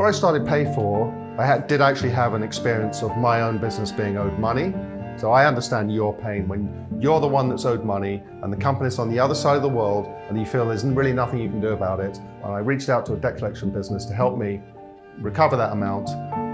Before I started Payfor, I did actually have an experience of my own business being owed money. So I understand your pain when you're the one that's owed money and the company's on the other side of the world and you feel there's really nothing you can do about it. And I reached out to a debt collection business to help me recover that amount,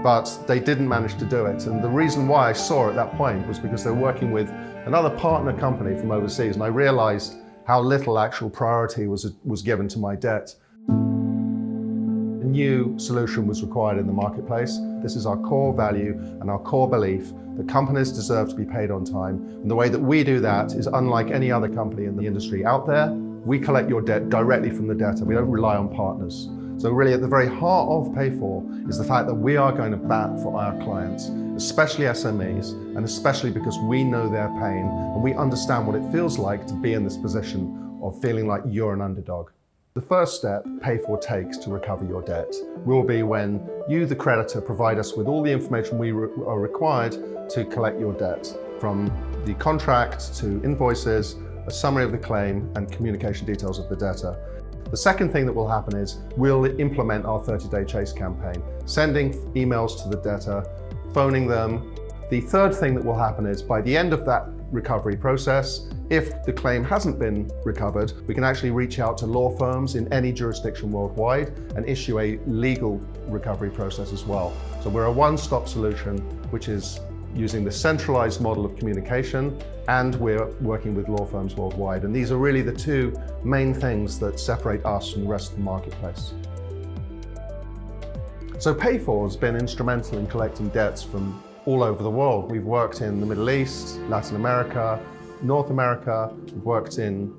but they didn't manage to do it. And the reason why I saw at that point was because they're working with another partner company from overseas, and I realized how little actual priority was given to my debt. A new solution was required in the marketplace. This is our core value and our core belief that companies deserve to be paid on time. And the way that we do that is unlike any other company in the industry out there. We collect your debt directly from the debtor. We don't rely on partners. So really at the very heart of Payfor is the fact that we are going to bat for our clients, especially SMEs, and especially because we know their pain and we understand what it feels like to be in this position of feeling like you're an underdog. The first step Payfor takes to recover your debt will be when you, the creditor, provide us with all the information we are required to collect your debt, from the contract to invoices, a summary of the claim, and communication details of the debtor. The second thing that will happen is we'll implement our 30-day chase campaign, sending emails to the debtor, phoning them. The third thing that will happen is by the end of that recovery process, if the claim hasn't been recovered, we can actually reach out to law firms in any jurisdiction worldwide and issue a legal recovery process as well. So we're a one-stop solution, which is using the centralized model of communication, and we're working with law firms worldwide. And these are really the two main things that separate us from the rest of the marketplace. So Payfor has been instrumental in collecting debts from all over the world. We've worked in the Middle East, Latin America, North America, we've worked in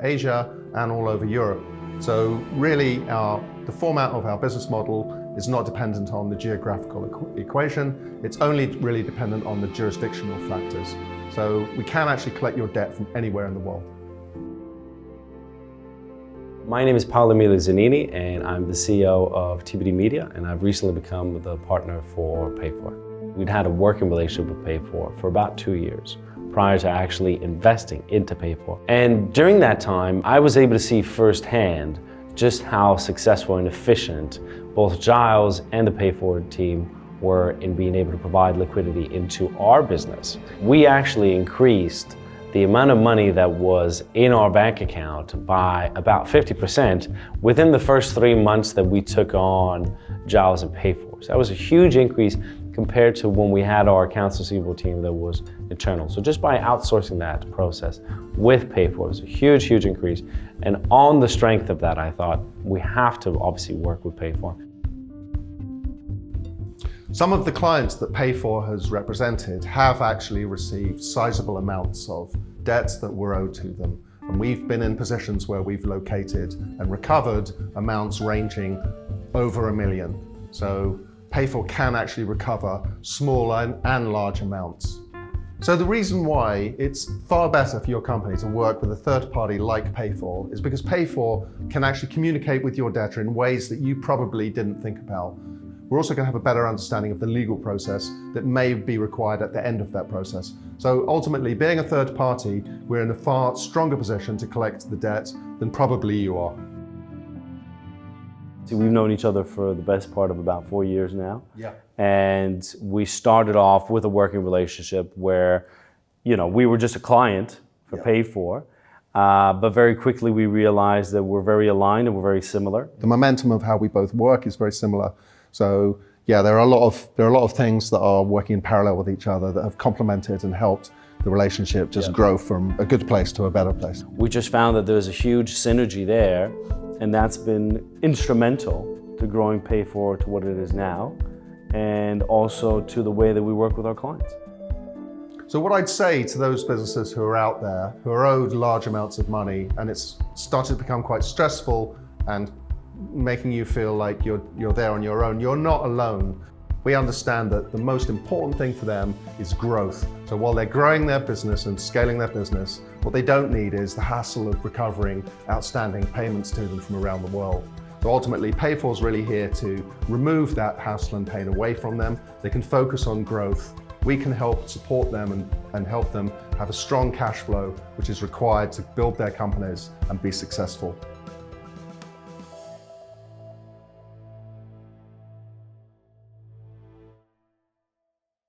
Asia, and all over Europe. So really the format of our business model is not dependent on the geographical equation. It's only really dependent on the jurisdictional factors. So we can actually collect your debt from anywhere in the world. My name is Paolo Emilio Zanini, and I'm the CEO of TBD Media, and I've recently become the partner for Payfor. We'd had a working relationship with Payfor for about 2 years prior to actually investing into Payfor. And during that time, I was able to see firsthand just how successful and efficient both Giles and the Payfor team were in being able to provide liquidity into our business. We actually increased the amount of money that was in our bank account by about 50% within the first 3 months that we took on Giles and Payfor. So that was a huge increase compared to when we had our accounts receivable team that was internal. So just by outsourcing that process with Payfor, it was a huge, huge increase. And on the strength of that, I thought we have to obviously work with Payfor. Some of the clients that Payfor has represented have actually received sizable amounts of debts that were owed to them. And we've been in positions where we've located and recovered amounts ranging over $1 million. So Payfor can actually recover small and large amounts. So the reason why it's far better for your company to work with a third party like Payfor is because Payfor can actually communicate with your debtor in ways that you probably didn't think about. We're also going to have a better understanding of the legal process that may be required at the end of that process. So ultimately, being a third party, we're in a far stronger position to collect the debt than probably you are. See, we've known each other for the best part of about 4 years now. Yeah. And we started off with a working relationship where, we were just a client for Payfor, but very quickly we realized that we're very aligned and we're very similar. The momentum of how we both work is very similar. So yeah, there are a lot of things that are working in parallel with each other that have complemented and helped the relationship just grow from a good place to a better place. We just found that there's a huge synergy there, and that's been instrumental to growing Payfor to what it is now, and also to the way that we work with our clients. So what I'd say to those businesses who are out there, who are owed large amounts of money, and it's started to become quite stressful and making you feel like you're there on your own, you're not alone. We understand that the most important thing for them is growth. So while they're growing their business and scaling their business, what they don't need is the hassle of recovering outstanding payments to them from around the world. So ultimately, Payfor's really here to remove that hassle and pain away from them. They can focus on growth. We can help support them and help them have a strong cash flow, which is required to build their companies and be successful.